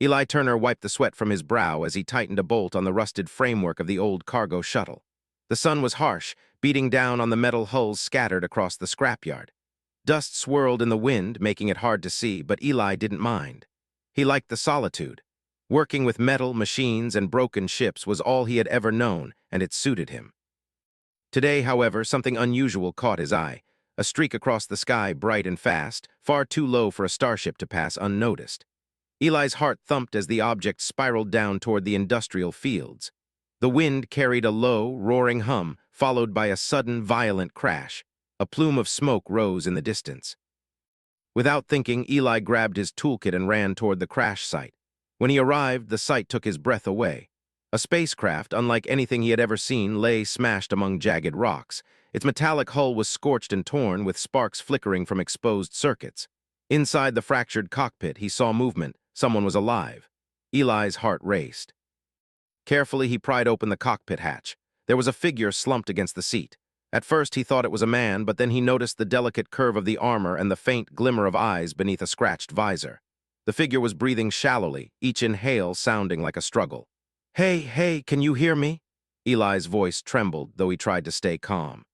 Eli Turner wiped the sweat from his brow as he tightened a bolt on the rusted framework of the old cargo shuttle. The sun was harsh, beating down on the metal hulls scattered across the scrapyard. Dust swirled in the wind, making it hard to see, but Eli didn't mind. He liked the solitude. Working with metal, machines, and broken ships was all he had ever known, and it suited him. Today, however, something unusual caught his eye. A streak across the sky, bright and fast, far too low for a starship to pass unnoticed. Eli's heart thumped as the object spiraled down toward the industrial fields. The wind carried a low, roaring hum, followed by a sudden, violent crash. A plume of smoke rose in the distance. Without thinking, Eli grabbed his toolkit and ran toward the crash site. When he arrived, the sight took his breath away. A spacecraft, unlike anything he had ever seen, lay smashed among jagged rocks. Its metallic hull was scorched and torn, with sparks flickering from exposed circuits. Inside the fractured cockpit, he saw movement. Someone was alive. Eli's heart raced. Carefully, he pried open the cockpit hatch. There was a figure slumped against the seat. At first, he thought it was a man, but then he noticed the delicate curve of the armor and the faint glimmer of eyes beneath a scratched visor. The figure was breathing shallowly, each inhale sounding like a struggle. Hey, can you hear me?" Eli's voice trembled, though he tried to stay calm.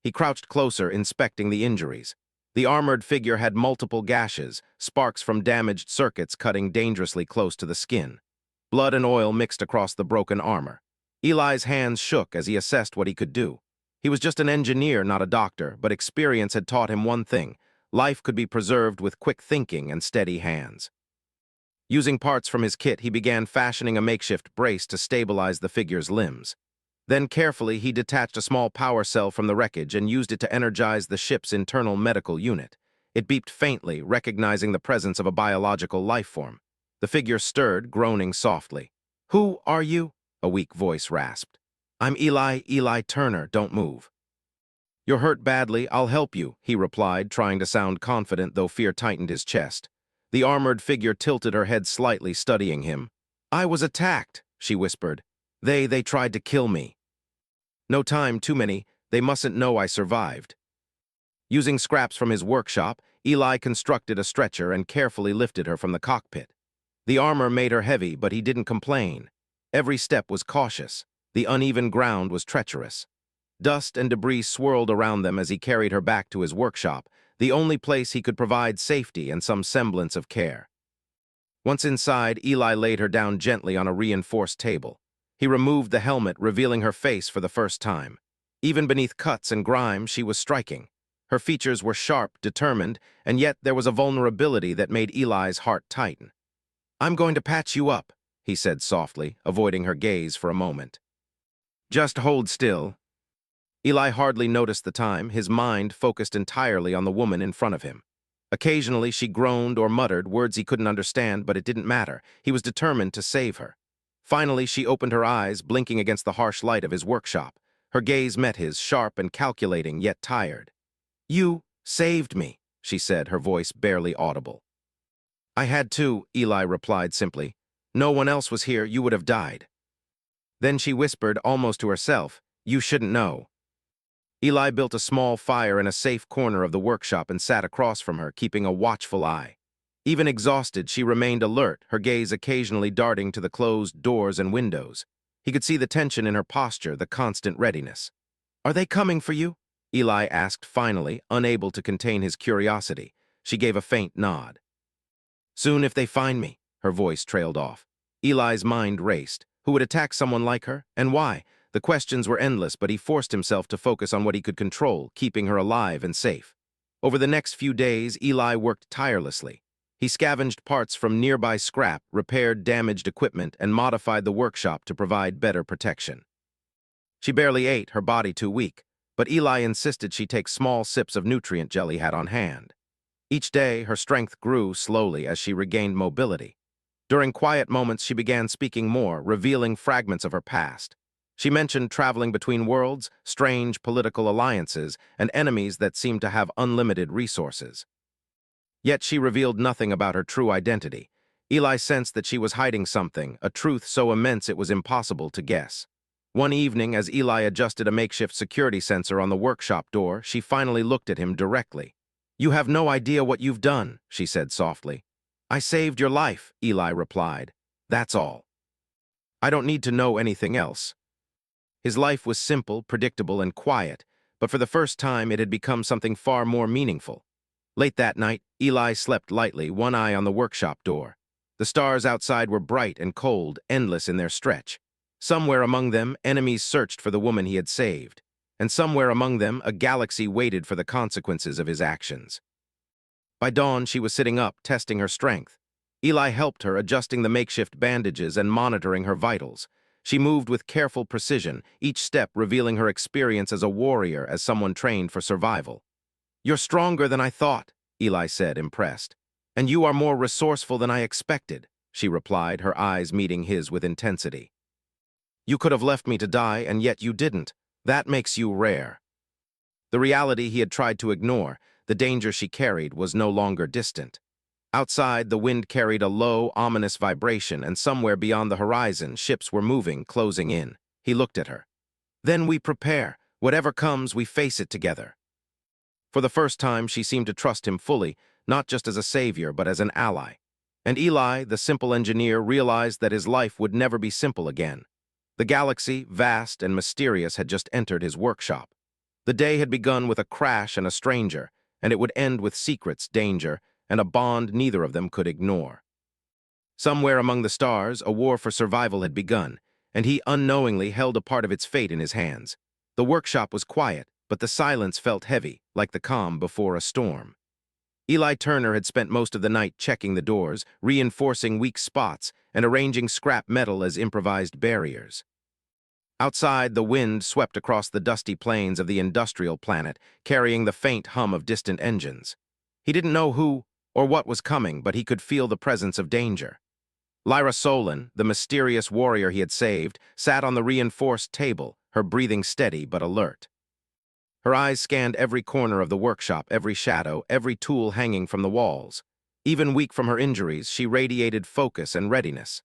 He crouched closer, inspecting the injuries. The armored figure had multiple gashes, sparks from damaged circuits cutting dangerously close to the skin. Blood and oil mixed across the broken armor. Eli's hands shook as he assessed what he could do. He was just an engineer, not a doctor, but experience had taught him one thing: life could be preserved with quick thinking and steady hands. Using parts from his kit, he began fashioning a makeshift brace to stabilize the figure's limbs. Then carefully, he detached a small power cell from the wreckage and used it to energize the ship's internal medical unit. It beeped faintly, recognizing the presence of a biological life form. The figure stirred, groaning softly. "Who are you?" a weak voice rasped. "I'm Eli Turner, don't move." "You're hurt badly, I'll help you," he replied, trying to sound confident, though fear tightened his chest. The armored figure tilted her head slightly, studying him. "I was attacked," she whispered. They tried to kill me." "No time, too many. They mustn't know I survived." Using scraps from his workshop, Eli constructed a stretcher and carefully lifted her from the cockpit. The armor made her heavy, but he didn't complain. Every step was cautious. The uneven ground was treacherous. Dust and debris swirled around them as he carried her back to his workshop, the only place he could provide safety and some semblance of care. Once inside, Eli laid her down gently on a reinforced table. He removed the helmet, revealing her face for the first time. Even beneath cuts and grime, she was striking. Her features were sharp, determined, and yet there was a vulnerability that made Eli's heart tighten. "I'm going to patch you up," he said softly, avoiding her gaze for a moment. "Just hold still." Eli hardly noticed the time, his mind focused entirely on the woman in front of him. Occasionally, she groaned or muttered words he couldn't understand, but it didn't matter. He was determined to save her. Finally, she opened her eyes, blinking against the harsh light of his workshop. Her gaze met his, sharp and calculating, yet tired. "You saved me," she said, her voice barely audible. "I had to," Eli replied simply. "No one else was here, you would have died." Then she whispered, almost to herself, "You shouldn't know." Eli built a small fire in a safe corner of the workshop and sat across from her, keeping a watchful eye. Even exhausted, she remained alert, her gaze occasionally darting to the closed doors and windows. He could see the tension in her posture, the constant readiness. "Are they coming for you?" Eli asked finally, unable to contain his curiosity. She gave a faint nod. "Soon if they find me," her voice trailed off. Eli's mind raced. Who would attack someone like her, and why? The questions were endless, but he forced himself to focus on what he could control, keeping her alive and safe. Over the next few days, Eli worked tirelessly. He scavenged parts from nearby scrap, repaired damaged equipment, and modified the workshop to provide better protection. She barely ate, her body too weak, but Eli insisted she take small sips of nutrient gel he had on hand. Each day, her strength grew slowly as she regained mobility. During quiet moments, she began speaking more, revealing fragments of her past. She mentioned traveling between worlds, strange political alliances, and enemies that seemed to have unlimited resources. Yet she revealed nothing about her true identity. Eli sensed that she was hiding something, a truth so immense it was impossible to guess. One evening, as Eli adjusted a makeshift security sensor on the workshop door, she finally looked at him directly. "You have no idea what you've done," she said softly. I saved your life, Eli replied. That's all. I don't need to know anything else. His life was simple, predictable, and quiet, but for the first time it had become something far more meaningful. Late that night, Eli slept lightly, one eye on the workshop door. The stars outside were bright and cold, endless in their stretch. Somewhere among them, enemies searched for the woman he had saved, and somewhere among them, a galaxy waited for the consequences of his actions. By dawn, she was sitting up, testing her strength. Eli helped her, adjusting the makeshift bandages and monitoring her vitals. She moved with careful precision, each step revealing her experience as a warrior, as someone trained for survival. You're stronger than I thought, Eli said, impressed. And you are more resourceful than I expected, she replied, her eyes meeting his with intensity. You could have left me to die, and yet you didn't. That makes you rare. The reality he had tried to ignore, the danger she carried, was no longer distant. Outside, the wind carried a low, ominous vibration, and somewhere beyond the horizon, ships were moving, closing in. He looked at her. Then we prepare. Whatever comes, we face it together. For the first time, she seemed to trust him fully, not just as a savior, but as an ally. And Eli, the simple engineer, realized that his life would never be simple again. The galaxy, vast and mysterious, had just entered his workshop. The day had begun with a crash and a stranger, and it would end with secrets, danger, and a bond neither of them could ignore. Somewhere among the stars, a war for survival had begun, and he unknowingly held a part of its fate in his hands. The workshop was quiet, but the silence felt heavy, like the calm before a storm. Eli Turner had spent most of the night checking the doors, reinforcing weak spots, and arranging scrap metal as improvised barriers. Outside, the wind swept across the dusty plains of the industrial planet, carrying the faint hum of distant engines. He didn't know who or what was coming, but he could feel the presence of danger. Lyra Solon, the mysterious warrior he had saved, sat on the reinforced table, her breathing steady but alert. Her eyes scanned every corner of the workshop, every shadow, every tool hanging from the walls. Even weak from her injuries, she radiated focus and readiness.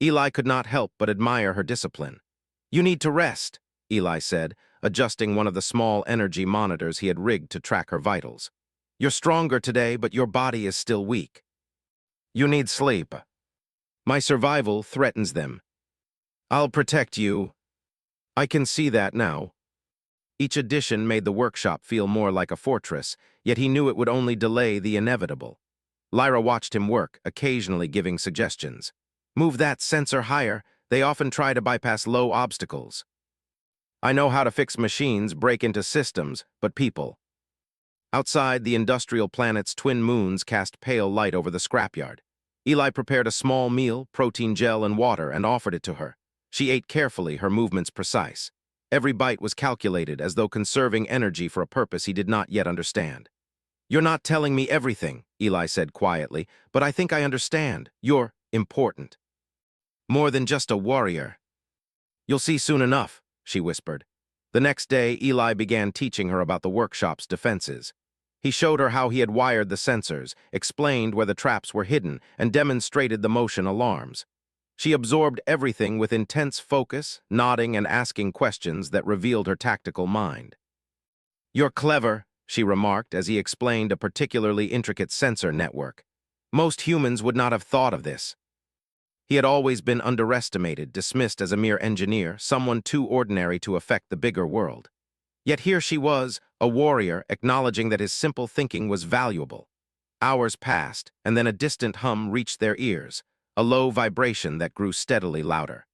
Eli could not help but admire her discipline. You need to rest, Eli said, adjusting one of the small energy monitors he had rigged to track her vitals. You're stronger today, but your body is still weak. You need sleep. My survival threatens them. I'll protect you. I can see that now. Each addition made the workshop feel more like a fortress, yet he knew it would only delay the inevitable. Lyra watched him work, occasionally giving suggestions. Move that sensor higher. They often try to bypass low obstacles. I know how to fix machines, break into systems, but people. Outside, the industrial planet's twin moons cast pale light over the scrapyard. Eli prepared a small meal, protein gel and water, and offered it to her. She ate carefully, her movements precise. Every bite was calculated, as though conserving energy for a purpose he did not yet understand. You're not telling me everything, Eli said quietly, but I think I understand. You're important. More than just a warrior. You'll see soon enough, she whispered. The next day, Eli began teaching her about the workshop's defenses. He showed her how he had wired the sensors, explained where the traps were hidden, and demonstrated the motion alarms. She absorbed everything with intense focus, nodding and asking questions that revealed her tactical mind. You're clever, she remarked as he explained a particularly intricate sensor network. Most humans would not have thought of this. He had always been underestimated, dismissed as a mere engineer, someone too ordinary to affect the bigger world. Yet here she was, a warrior, acknowledging that his simple thinking was valuable. Hours passed, and then a distant hum reached their ears, a low vibration that grew steadily louder.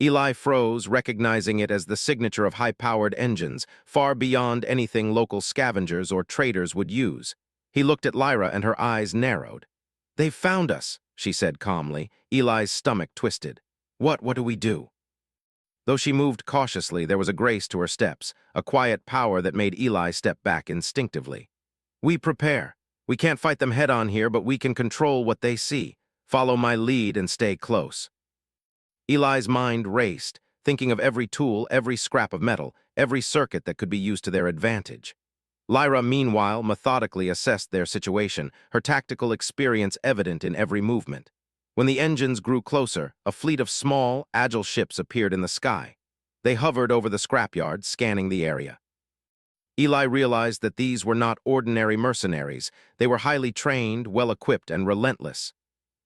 Eli froze, recognizing it as the signature of high-powered engines, far beyond anything local scavengers or traders would use. He looked at Lyra and her eyes narrowed. They've found us, she said calmly. Eli's stomach twisted. What do we do? Though she moved cautiously, there was a grace to her steps, a quiet power that made Eli step back instinctively. We prepare. We can't fight them head-on here, but we can control what they see. Follow my lead and stay close. Eli's mind raced, thinking of every tool, every scrap of metal, every circuit that could be used to their advantage. Lyra, meanwhile, methodically assessed their situation, her tactical experience evident in every movement. When the engines grew closer, a fleet of small, agile ships appeared in the sky. They hovered over the scrapyard, scanning the area. Eli realized that these were not ordinary mercenaries. They were highly trained, well-equipped, and relentless.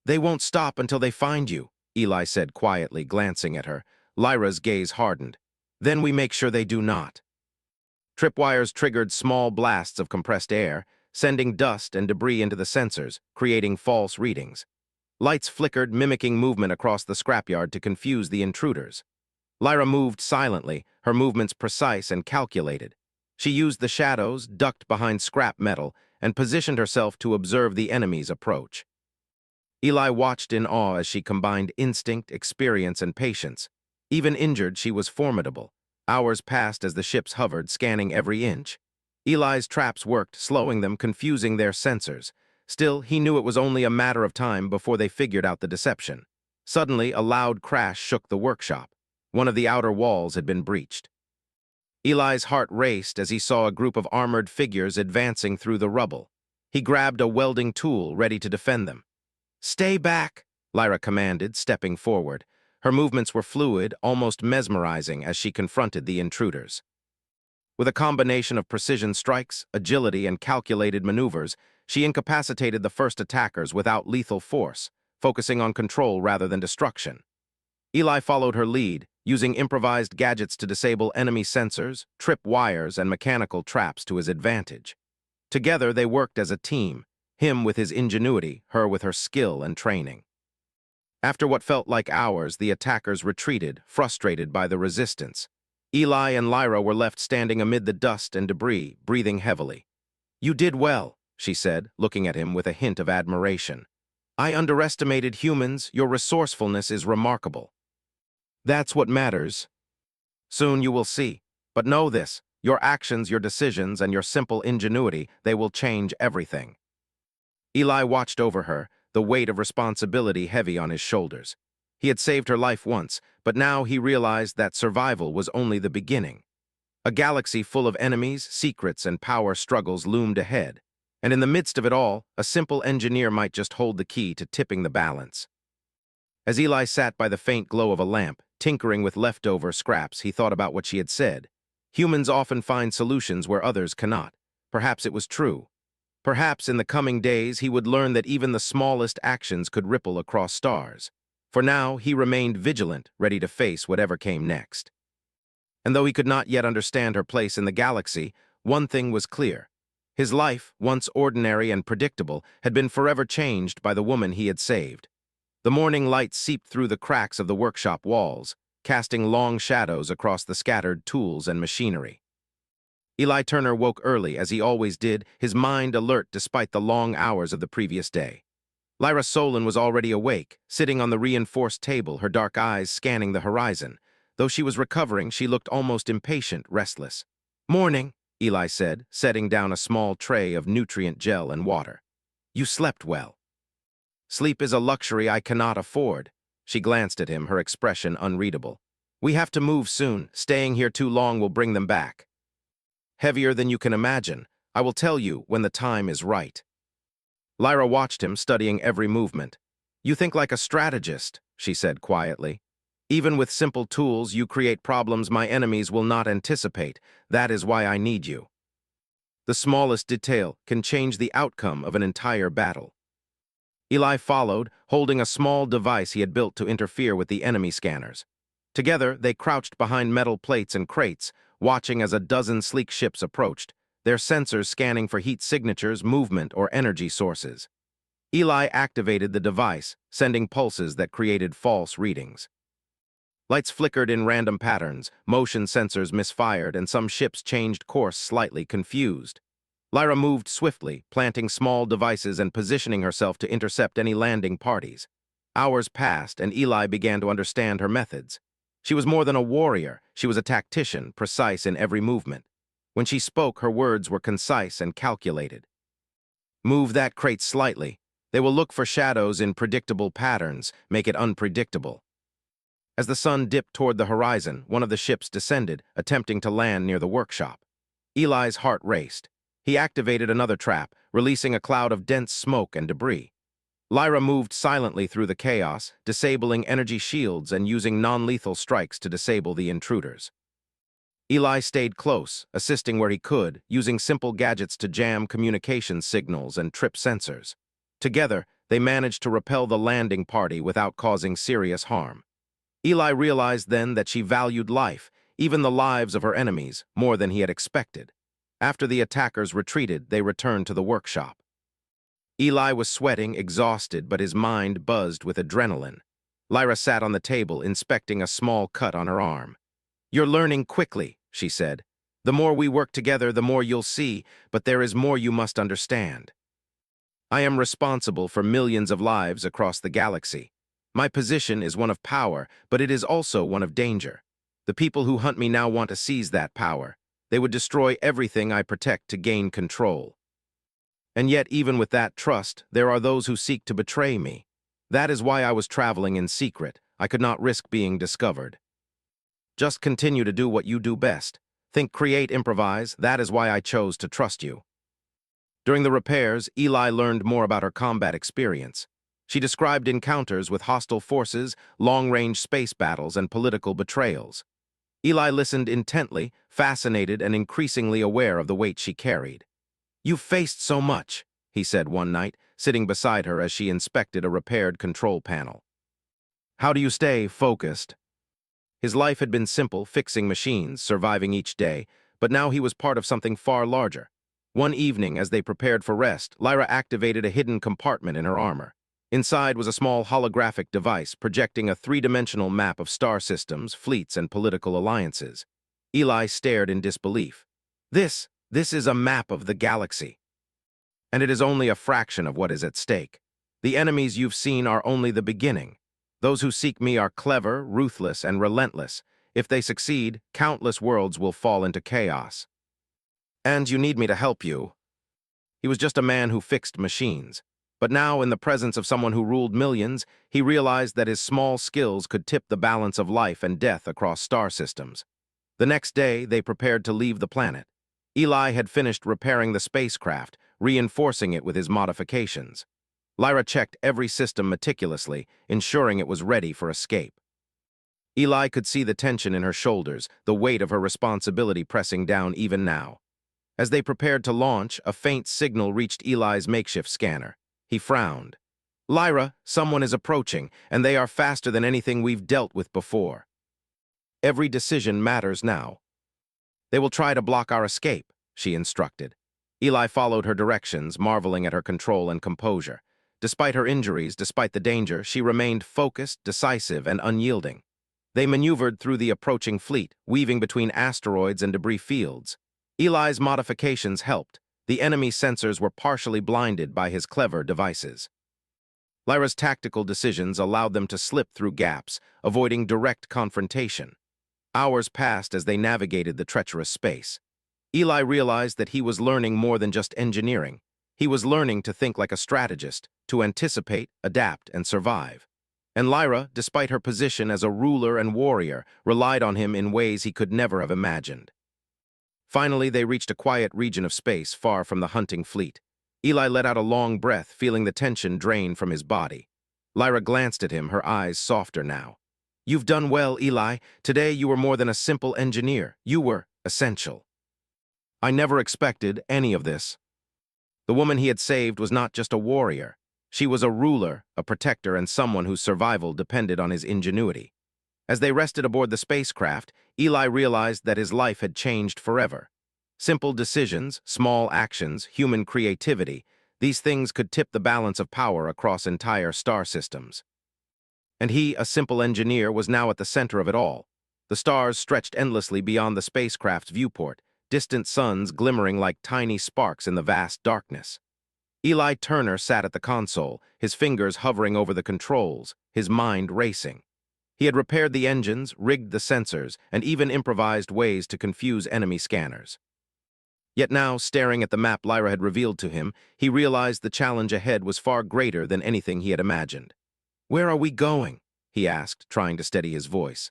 "They won't stop until they find you," Eli said quietly, glancing at her. Lyra's gaze hardened. "Then we make sure they do not." Tripwires triggered small blasts of compressed air, sending dust and debris into the sensors, creating false readings. Lights flickered, mimicking movement across the scrapyard to confuse the intruders. Lyra moved silently, her movements precise and calculated. She used the shadows, ducked behind scrap metal, and positioned herself to observe the enemy's approach. Eli watched in awe as she combined instinct, experience, and patience. Even injured, she was formidable. Hours passed as the ships hovered, scanning every inch. Eli's traps worked, slowing them, confusing their sensors. Still, he knew it was only a matter of time before they figured out the deception. Suddenly, a loud crash shook the workshop. One of the outer walls had been breached. Eli's heart raced as he saw a group of armored figures advancing through the rubble. He grabbed a welding tool, ready to defend them. "Stay back," Lyra commanded, stepping forward. Her movements were fluid, almost mesmerizing as she confronted the intruders. With a combination of precision strikes, agility, and calculated maneuvers, she incapacitated the first attackers without lethal force, focusing on control rather than destruction. Eli followed her lead, using improvised gadgets to disable enemy sensors, trip wires, and mechanical traps to his advantage. Together, they worked as a team, him with his ingenuity, her with her skill and training. After what felt like hours, the attackers retreated, frustrated by the resistance. Eli and Lyra were left standing amid the dust and debris, breathing heavily. "You did well," she said, looking at him with a hint of admiration. "I underestimated humans. Your resourcefulness is remarkable." "That's what matters. Soon you will see. But know this, your actions, your decisions, and your simple ingenuity, they will change everything." Eli watched over her, the weight of responsibility heavy on his shoulders. He had saved her life once, but now he realized that survival was only the beginning. A galaxy full of enemies, secrets, and power struggles loomed ahead, and in the midst of it all, a simple engineer might just hold the key to tipping the balance. As Eli sat by the faint glow of a lamp, tinkering with leftover scraps, he thought about what she had said. Humans often find solutions where others cannot. Perhaps it was true. Perhaps in the coming days he would learn that even the smallest actions could ripple across stars. For now, he remained vigilant, ready to face whatever came next. And though he could not yet understand her place in the galaxy, one thing was clear. His life, once ordinary and predictable, had been forever changed by the woman he had saved. The morning light seeped through the cracks of the workshop walls, casting long shadows across the scattered tools and machinery. Eli Turner woke early, as he always did, his mind alert despite the long hours of the previous day. Lyra Solon was already awake, sitting on the reinforced table, her dark eyes scanning the horizon. Though she was recovering, she looked almost impatient, restless. "Morning," Eli said, setting down a small tray of nutrient gel and water. "You slept well." "Sleep is a luxury I cannot afford." She glanced at him, her expression unreadable. "We have to move soon. Staying here too long will bring them back." "Heavier than you can imagine. I will tell you when the time is right." Lyra watched him, studying every movement. "You think like a strategist," she said quietly. "Even with simple tools, you create problems my enemies will not anticipate. That is why I need you." The smallest detail can change the outcome of an entire battle. Eli followed, holding a small device he had built to interfere with the enemy scanners. Together, they crouched behind metal plates and crates, watching as a dozen sleek ships approached, their sensors scanning for heat signatures, movement, or energy sources. Eli activated the device, sending pulses that created false readings. Lights flickered in random patterns, motion sensors misfired, and some ships changed course slightly, confused. Lyra moved swiftly, planting small devices and positioning herself to intercept any landing parties. Hours passed, and Eli began to understand her methods. She was more than a warrior, she was a tactician, precise in every movement. When she spoke, her words were concise and calculated. "Move that crate slightly. They will look for shadows in predictable patterns, make it unpredictable." As the sun dipped toward the horizon, one of the ships descended, attempting to land near the workshop. Eli's heart raced. He activated another trap, releasing a cloud of dense smoke and debris. Lyra moved silently through the chaos, disabling energy shields and using non-lethal strikes to disable the intruders. Eli stayed close, assisting where he could, using simple gadgets to jam communication signals and trip sensors. Together, they managed to repel the landing party without causing serious harm. Eli realized then that she valued life, even the lives of her enemies, more than he had expected. After the attackers retreated, they returned to the workshop. Eli was sweating, exhausted, but his mind buzzed with adrenaline. Lyra sat on the table, inspecting a small cut on her arm. "You're learning quickly," she said. "The more we work together, the more you'll see, but there is more you must understand. I am responsible for millions of lives across the galaxy. My position is one of power, but it is also one of danger. The people who hunt me now want to seize that power. They would destroy everything I protect to gain control. And yet, even with that trust, there are those who seek to betray me. That is why I was traveling in secret. I could not risk being discovered. Just continue to do what you do best. Think, create, improvise. That is why I chose to trust you." During the repairs, Eli learned more about her combat experience. She described encounters with hostile forces, long-range space battles, and political betrayals. Eli listened intently, fascinated and increasingly aware of the weight she carried. "You've faced so much," he said one night, sitting beside her as she inspected a repaired control panel. "How do you stay focused?" His life had been simple, fixing machines, surviving each day, but now he was part of something far larger. One evening, as they prepared for rest, Lyra activated a hidden compartment in her armor. Inside was a small holographic device projecting a three-dimensional map of star systems, fleets, and political alliances. Eli stared in disbelief. This is a map of the galaxy. And it is only a fraction of what is at stake. The enemies you've seen are only the beginning. Those who seek me are clever, ruthless, and relentless. If they succeed, countless worlds will fall into chaos. And you need me to help you." He was just a man who fixed machines. But now, in the presence of someone who ruled millions, he realized that his small skills could tip the balance of life and death across star systems. The next day, they prepared to leave the planet. Eli had finished repairing the spacecraft, reinforcing it with his modifications. Lyra checked every system meticulously, ensuring it was ready for escape. Eli could see the tension in her shoulders, the weight of her responsibility pressing down even now. As they prepared to launch, a faint signal reached Eli's makeshift scanner. He frowned. "Lyra, someone is approaching, and they are faster than anything we've dealt with before. Every decision matters now. They will try to block our escape," she instructed. Eli followed her directions, marveling at her control and composure. Despite her injuries, despite the danger, she remained focused, decisive, and unyielding. They maneuvered through the approaching fleet, weaving between asteroids and debris fields. Eli's modifications helped. The enemy sensors were partially blinded by his clever devices. Lyra's tactical decisions allowed them to slip through gaps, avoiding direct confrontation. Hours passed as they navigated the treacherous space. Eli realized that he was learning more than just engineering. He was learning to think like a strategist, to anticipate, adapt, and survive. And Lyra, despite her position as a ruler and warrior, relied on him in ways he could never have imagined. Finally, they reached a quiet region of space far from the hunting fleet. Eli let out a long breath, feeling the tension drain from his body. Lyra glanced at him, her eyes softer now. "You've done well, Eli. Today you were more than a simple engineer. You were essential." "I never expected any of this." The woman he had saved was not just a warrior. She was a ruler, a protector, and someone whose survival depended on his ingenuity. As they rested aboard the spacecraft, Eli realized that his life had changed forever. Simple decisions, small actions, human creativity, these things could tip the balance of power across entire star systems. And he, a simple engineer, was now at the center of it all. The stars stretched endlessly beyond the spacecraft's viewport, distant suns glimmering like tiny sparks in the vast darkness. Eli Turner sat at the console, his fingers hovering over the controls, his mind racing. He had repaired the engines, rigged the sensors, and even improvised ways to confuse enemy scanners. Yet now, staring at the map Lyra had revealed to him, he realized the challenge ahead was far greater than anything he had imagined. "Where are we going?" he asked, trying to steady his voice.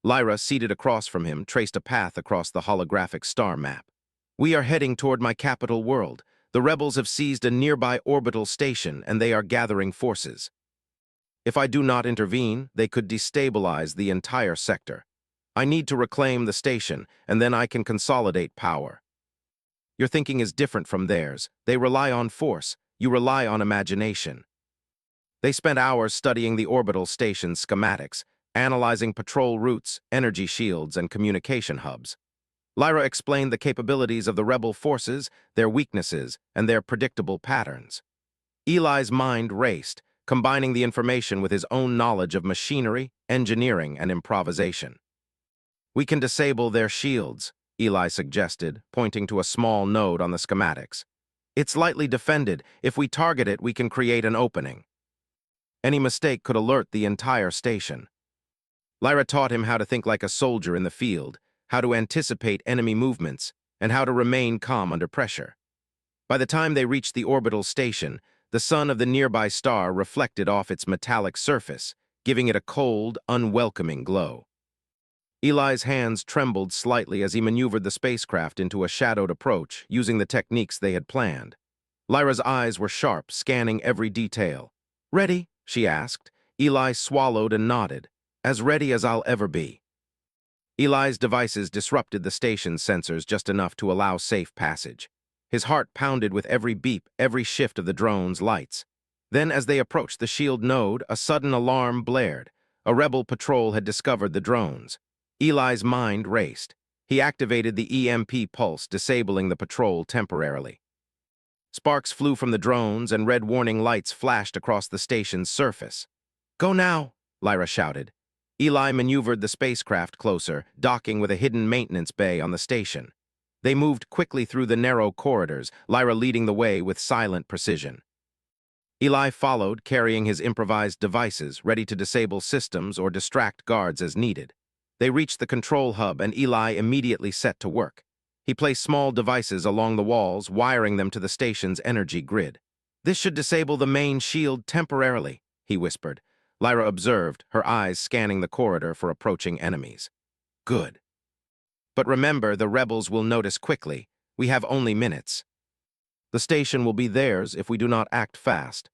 Lyra, seated across from him, traced a path across the holographic star map. "We are heading toward my capital world. The rebels have seized a nearby orbital station, and they are gathering forces. If I do not intervene, they could destabilize the entire sector. I need to reclaim the station, and then I can consolidate power. Your thinking is different from theirs. They rely on force. You rely on imagination. They spent hours studying the orbital station's schematics, analyzing patrol routes, energy shields, and communication hubs. Lyra explained the capabilities of the rebel forces, their weaknesses, and their predictable patterns. Eli's mind raced, combining the information with his own knowledge of machinery, engineering, and improvisation. We can disable their shields, Eli suggested, pointing to a small node on the schematics. It's lightly defended. If we target it, we can create an opening. Any mistake could alert the entire station. Lyra taught him how to think like a soldier in the field, how to anticipate enemy movements, and how to remain calm under pressure. By the time they reached the orbital station, the sun of the nearby star reflected off its metallic surface, giving it a cold, unwelcoming glow. Eli's hands trembled slightly as he maneuvered the spacecraft into a shadowed approach, using the techniques they had planned. Lyra's eyes were sharp, scanning every detail. "Ready?" she asked. Eli swallowed and nodded. "As ready as I'll ever be." Eli's devices disrupted the station's sensors just enough to allow safe passage. His heart pounded with every beep, every shift of the drone's lights. Then, as they approached the shield node, a sudden alarm blared. A rebel patrol had discovered the drones. Eli's mind raced. He activated the EMP pulse, disabling the patrol temporarily. Sparks flew from the drones, and red warning lights flashed across the station's surface. "Go now!" Lyra shouted. Eli maneuvered the spacecraft closer, docking with a hidden maintenance bay on the station. They moved quickly through the narrow corridors, Lyra leading the way with silent precision. Eli followed, carrying his improvised devices, ready to disable systems or distract guards as needed. They reached the control hub, and Eli immediately set to work. He placed small devices along the walls, wiring them to the station's energy grid. "This should disable the main shield temporarily," he whispered. Lyra observed, her eyes scanning the corridor for approaching enemies. "Good. But remember, the rebels will notice quickly. We have only minutes. The station will be theirs if we do not act fast."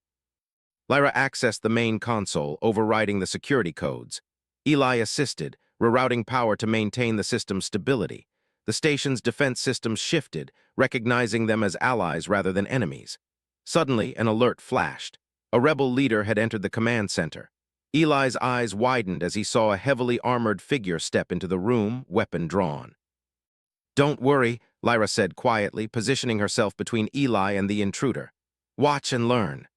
Lyra accessed the main console, overriding the security codes. Eli assisted, rerouting power to maintain the system's stability. The station's defense systems shifted, recognizing them as allies rather than enemies. Suddenly, an alert flashed. A rebel leader had entered the command center. Eli's eyes widened as he saw a heavily armored figure step into the room, weapon drawn. "Don't worry," Lyra said quietly, positioning herself between Eli and the intruder. "Watch and learn."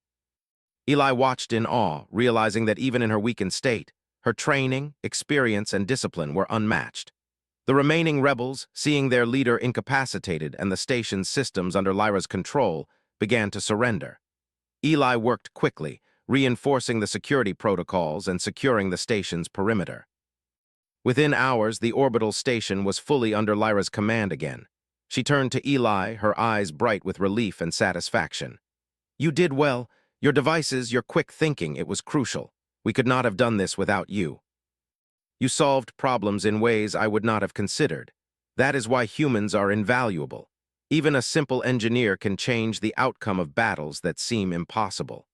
Eli watched in awe, realizing that even in her weakened state, her training, experience, and discipline were unmatched. The remaining rebels, seeing their leader incapacitated and the station's systems under Lyra's control, began to surrender. Eli worked quickly, reinforcing the security protocols and securing the station's perimeter. Within hours, the orbital station was fully under Lyra's command again. She turned to Eli, her eyes bright with relief and satisfaction. "You did well. Your devices, your quick thinking, it was crucial. We could not have done this without you. You solved problems in ways I would not have considered. That is why humans are invaluable. Even a simple engineer can change the outcome of battles that seem impossible."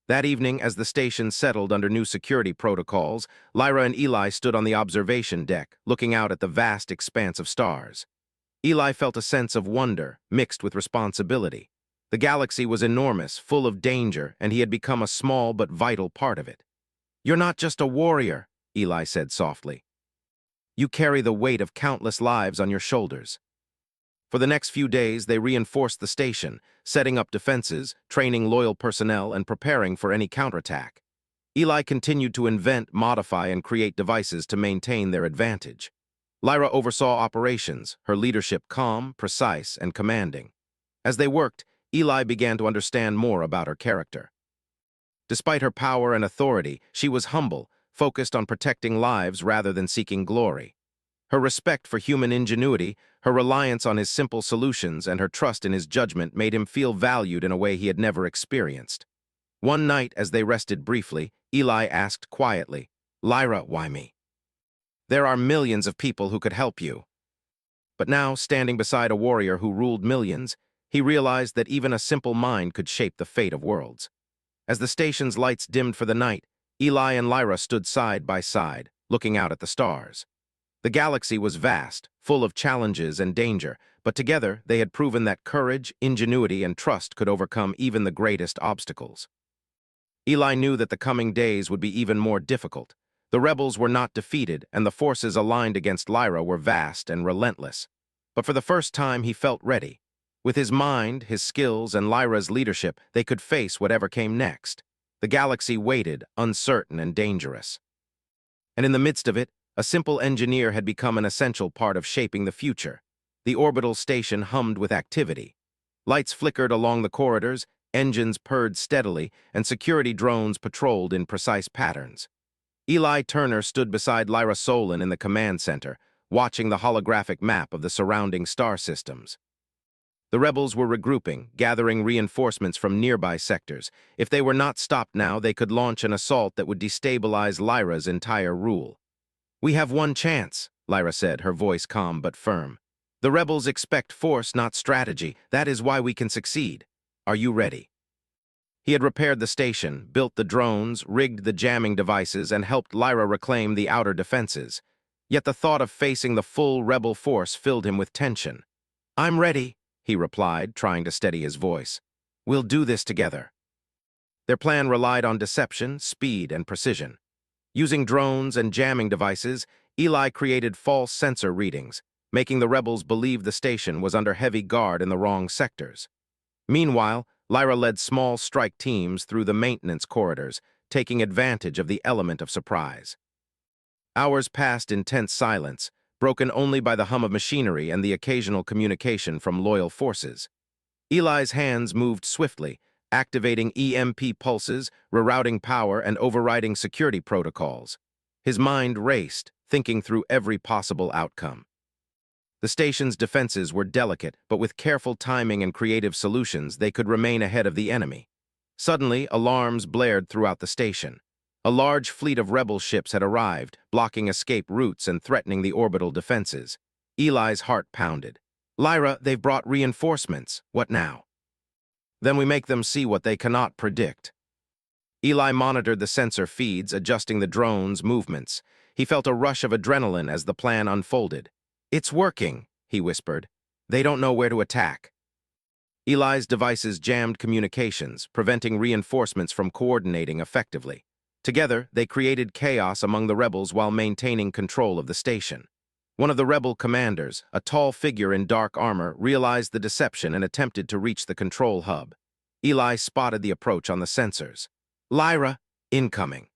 That evening, as the station settled under new security protocols, Lyra and Eli stood on the observation deck, looking out at the vast expanse of stars. Eli felt a sense of wonder, mixed with responsibility. The galaxy was enormous, full of danger, and he had become a small but vital part of it. "You're not just a warrior," Eli said softly. "You carry the weight of countless lives on your shoulders." For the next few days, they reinforced the station, setting up defenses, training loyal personnel, and preparing for any counterattack. Eli continued to invent, modify, and create devices to maintain their advantage. Lyra oversaw operations, her leadership calm, precise, and commanding. As they worked, Eli began to understand more about her character. Despite her power and authority, she was humble, focused on protecting lives rather than seeking glory. Her respect for human ingenuity, her reliance on his simple solutions, and her trust in his judgment made him feel valued in a way he had never experienced. One night, as they rested briefly, Eli asked quietly, "Lyra, why me? There are millions of people who could help you." But now, standing beside a warrior who ruled millions, he realized that even a simple mind could shape the fate of worlds. As the station's lights dimmed for the night, Eli and Lyra stood side by side, looking out at the stars. The galaxy was vast, full of challenges and danger, but together they had proven that courage, ingenuity, and trust could overcome even the greatest obstacles. Eli knew that the coming days would be even more difficult. The rebels were not defeated, and the forces aligned against Lyra were vast and relentless. But for the first time, he felt ready. With his mind, his skills, and Lyra's leadership, they could face whatever came next. The galaxy waited, uncertain and dangerous. And in the midst of it, a simple engineer had become an essential part of shaping the future. The orbital station hummed with activity. Lights flickered along the corridors, engines purred steadily, and security drones patrolled in precise patterns. Eli Turner stood beside Lyra Solon in the command center, watching the holographic map of the surrounding star systems. The rebels were regrouping, gathering reinforcements from nearby sectors. If they were not stopped now, they could launch an assault that would destabilize Lyra's entire rule. "We have one chance," Lyra said, her voice calm but firm. "The rebels expect force, not strategy. That is why we can succeed. Are you ready?" He had repaired the station, built the drones, rigged the jamming devices, and helped Lyra reclaim the outer defenses. Yet the thought of facing the full rebel force filled him with tension. "I'm ready," he replied, trying to steady his voice. "We'll do this together." Their plan relied on deception, speed, and precision. Using drones and jamming devices, Eli created false sensor readings, making the rebels believe the station was under heavy guard in the wrong sectors. Meanwhile, Lyra led small strike teams through the maintenance corridors, taking advantage of the element of surprise. Hours passed in tense silence, broken only by the hum of machinery and the occasional communication from loyal forces. Eli's hands moved swiftly, activating EMP pulses, rerouting power, and overriding security protocols. His mind raced, thinking through every possible outcome. The station's defenses were delicate, but with careful timing and creative solutions, they could remain ahead of the enemy. Suddenly, alarms blared throughout the station. A large fleet of rebel ships had arrived, blocking escape routes and threatening the orbital defenses. Eli's heart pounded. "Lyra, they've brought reinforcements. What now?" "Then we make them see what they cannot predict." Eli monitored the sensor feeds, adjusting the drone's movements. He felt a rush of adrenaline as the plan unfolded. "It's working," he whispered. "They don't know where to attack." Eli's devices jammed communications, preventing reinforcements from coordinating effectively. Together, they created chaos among the rebels while maintaining control of the station. One of the rebel commanders, a tall figure in dark armor, realized the deception and attempted to reach the control hub. Eli spotted the approach on the sensors. "Lyra, incoming."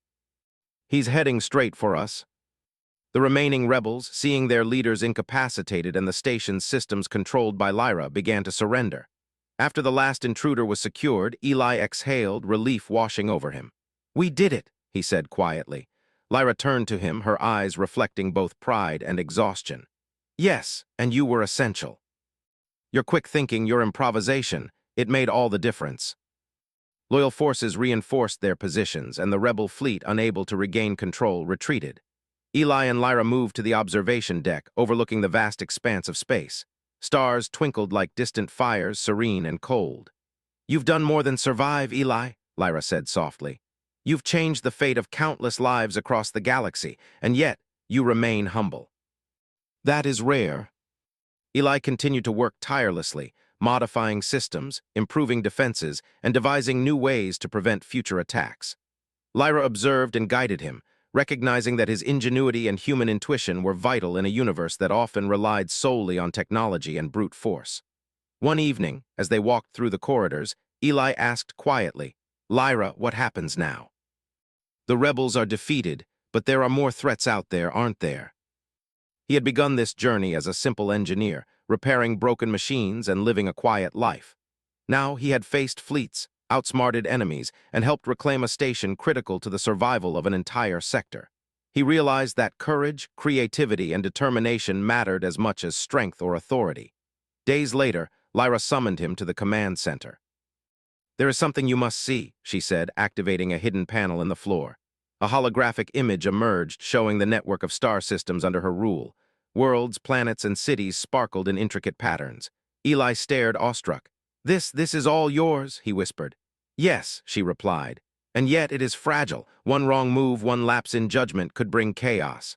"He's heading straight for us." The remaining rebels, seeing their leaders incapacitated and the station's systems controlled by Lyra, began to surrender. After the last intruder was secured, Eli exhaled, relief washing over him. "We did it," he said quietly. Lyra turned to him, her eyes reflecting both pride and exhaustion. "Yes, and you were essential. Your quick thinking, your improvisation, it made all the difference." Loyal forces reinforced their positions, and the rebel fleet, unable to regain control, retreated. Eli and Lyra moved to the observation deck, overlooking the vast expanse of space. Stars twinkled like distant fires, serene and cold. "You've done more than survive, Eli," Lyra said softly. "You've changed the fate of countless lives across the galaxy, and yet you remain humble." "That is rare." Eli continued to work tirelessly, modifying systems, improving defenses, and devising new ways to prevent future attacks. Lyra observed and guided him, recognizing that his ingenuity and human intuition were vital in a universe that often relied solely on technology and brute force. One evening, as they walked through the corridors, Eli asked quietly, "Lyra, what happens now?" "The rebels are defeated, but there are more threats out there, aren't there?" He had begun this journey as a simple engineer, repairing broken machines and living a quiet life. Now he had faced fleets, outsmarted enemies, and helped reclaim a station critical to the survival of an entire sector. He realized that courage, creativity, and determination mattered as much as strength or authority. Days later, Lyra summoned him to the command center. "There is something you must see," she said, activating a hidden panel in the floor. A holographic image emerged, showing the network of star systems under her rule. Worlds, planets, and cities sparkled in intricate patterns. Eli stared awestruck. This is all yours," he whispered. "Yes," she replied. "And yet it is fragile. One wrong move, one lapse in judgment could bring chaos."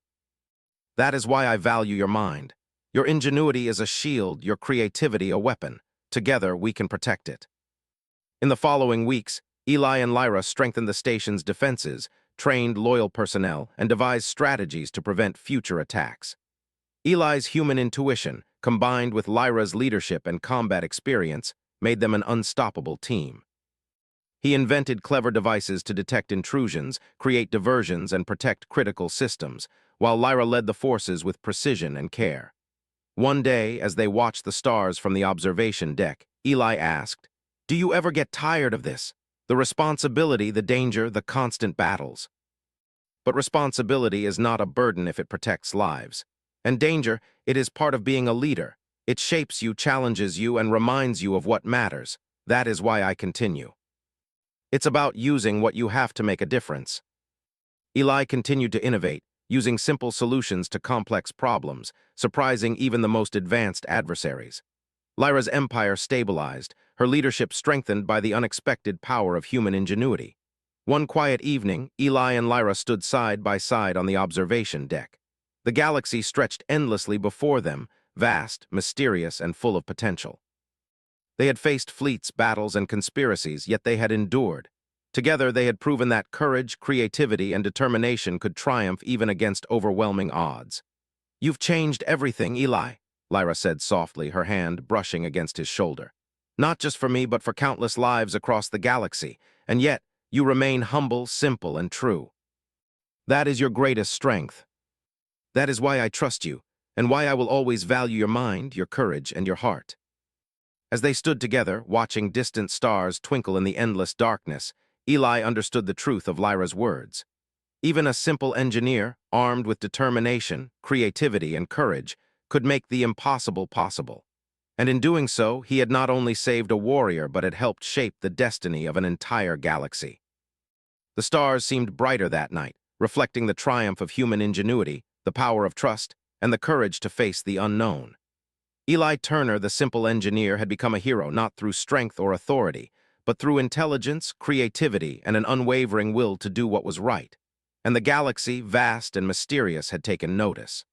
That is why I value your mind. Your ingenuity is a shield, your creativity a weapon. Together, we can protect it. In the following weeks, Eli and Lyra strengthened the station's defenses, trained loyal personnel, and devised strategies to prevent future attacks. Eli's human intuition, combined with Lyra's leadership and combat experience, made them an unstoppable team. He invented clever devices to detect intrusions, create diversions, and protect critical systems, while Lyra led the forces with precision and care. One day, as they watched the stars from the observation deck, Eli asked, "Do you ever get tired of this? The responsibility, the danger, the constant battles." But responsibility is not a burden if it protects lives. And danger, it is part of being a leader. It shapes you, challenges you, and reminds you of what matters. That is why I continue. It's about using what you have to make a difference. Eli continued to innovate, using simple solutions to complex problems, surprising even the most advanced adversaries. Lyra's empire stabilized, her leadership strengthened by the unexpected power of human ingenuity. One quiet evening, Eli and Lyra stood side by side on the observation deck. The galaxy stretched endlessly before them, vast, mysterious, and full of potential. They had faced fleets, battles, and conspiracies, yet they had endured. Together, they had proven that courage, creativity, and determination could triumph even against overwhelming odds. "You've changed everything, Eli," Lyra said softly, her hand brushing against his shoulder. "Not just for me, but for countless lives across the galaxy. And yet, you remain humble, simple, and true. That is your greatest strength. That is why I trust you, and why I will always value your mind, your courage, and your heart." As they stood together, watching distant stars twinkle in the endless darkness, Eli understood the truth of Lyra's words. Even a simple engineer, armed with determination, creativity, and courage, could make the impossible possible. And in doing so, he had not only saved a warrior, but had helped shape the destiny of an entire galaxy. The stars seemed brighter that night, reflecting the triumph of human ingenuity, the power of trust, and the courage to face the unknown. Eli Turner, the simple engineer, had become a hero not through strength or authority, but through intelligence, creativity, and an unwavering will to do what was right. And the galaxy, vast and mysterious, had taken notice.